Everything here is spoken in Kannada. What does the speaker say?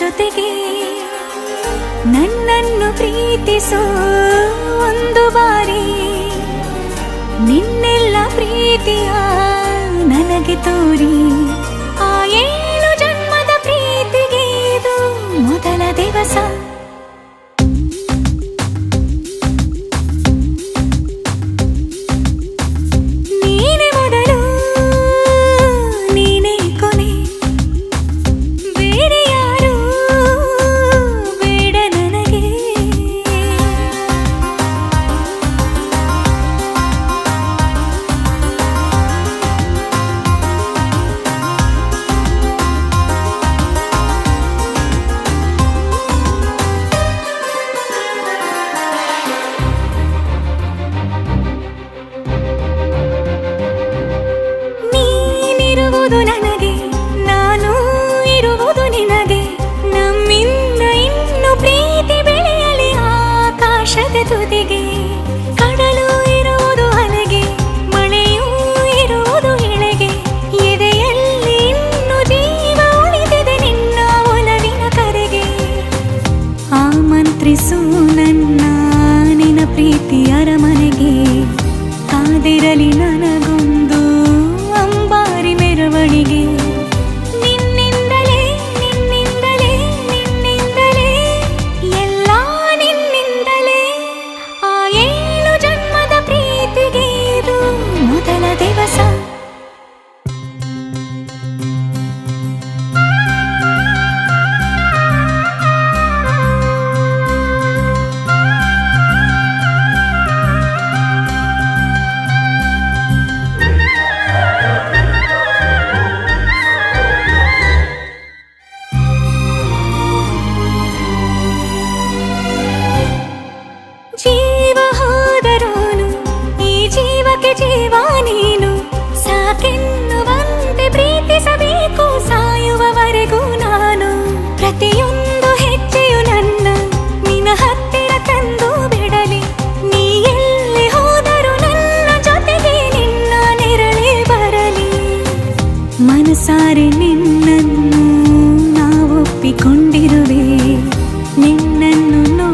ಜೊತೆಗೆ ನನ್ನನ್ನು ಪ್ರೀತಿಸೋ ಒಂದು ಬಾರಿ ನಿನ್ನೆಲ್ಲ ಪ್ರೀತಿಯ ನನಗೆ ತೋರಿ ಆ 7 ಜನ್ಮದ ಪ್ರೀತಿಗೆ ಇದು ಮೊದಲ ದಿವಸ ನನಗೆ ನಾನು ಇರುವುದು ನಿನಗೆ ನಮ್ಮಿಂದ ಇನ್ನು ಪ್ರೀತಿ ಬೆಳೆಯಲಿ ಆಕಾಶದ ತುದಿಗೆ ಕಡಲು ಇರುವುದು ಅಲೆಗೆ ಮಳೆಯೂ ಇರುವುದು ಎಳೆಗೆ ಎದೆಯಲ್ಲಿ ಇನ್ನು ಜೀವ ಉಳಿದಿದೆ ನಿನ್ನ ಒಲವಿನ ಕರೆಗೆ ಆಮಂತ್ರಿಸು ನನ್ನ ನಿನ್ನ ಪ್ರೀತಿ ಅರಮನೆಗೆ ಕಾದಿರಲಿ ನನಗೊಂದು ಅಂಬಾರಿ ಮೆರವಣಿಗೆ ನಿನ್ನಿಂದಲೇ ನಿನ್ನಿಂದಲೇ ನಿನ್ನಿಂದಲೇ ಎಲ್ಲ ನಿನ್ನಿಂದಲೇ ಆ 7 ಜನ್ಮದ ಪ್ರೀತಿಗೆ ಇದು ಮೊದಲ ದಿವಸ ಜೀವ ಹೋದರೋನು ಈ ಜೀವಕ್ಕೆ ಜೀವ ನೀನು ಸಾಕೆನ್ನುವಂತೆ ಪ್ರೀತಿಸಬೇಕು ಸಾಯುವವರೆಗೂ ನಾನು ಪ್ರತಿಯೊಂದು ಹೆಜ್ಜೆಯು ನನ್ನ ನಿನ್ನ ಹತ್ತಿರ ತಂದು ಬಿಡಲಿ ನೀ ಎಲ್ಲಿ ಹೋದರೂ ನನ್ನ ಜೊತೆಗೆ ನಿನ್ನ ನೆರಳೇ ಬರಲಿ ಮನಸಾರೆ ನಿನ್ನನ್ನು ನಾವು ಒಪ್ಪಿಕೊಂಡಿರುವೆ ನಿನ್ನನ್ನು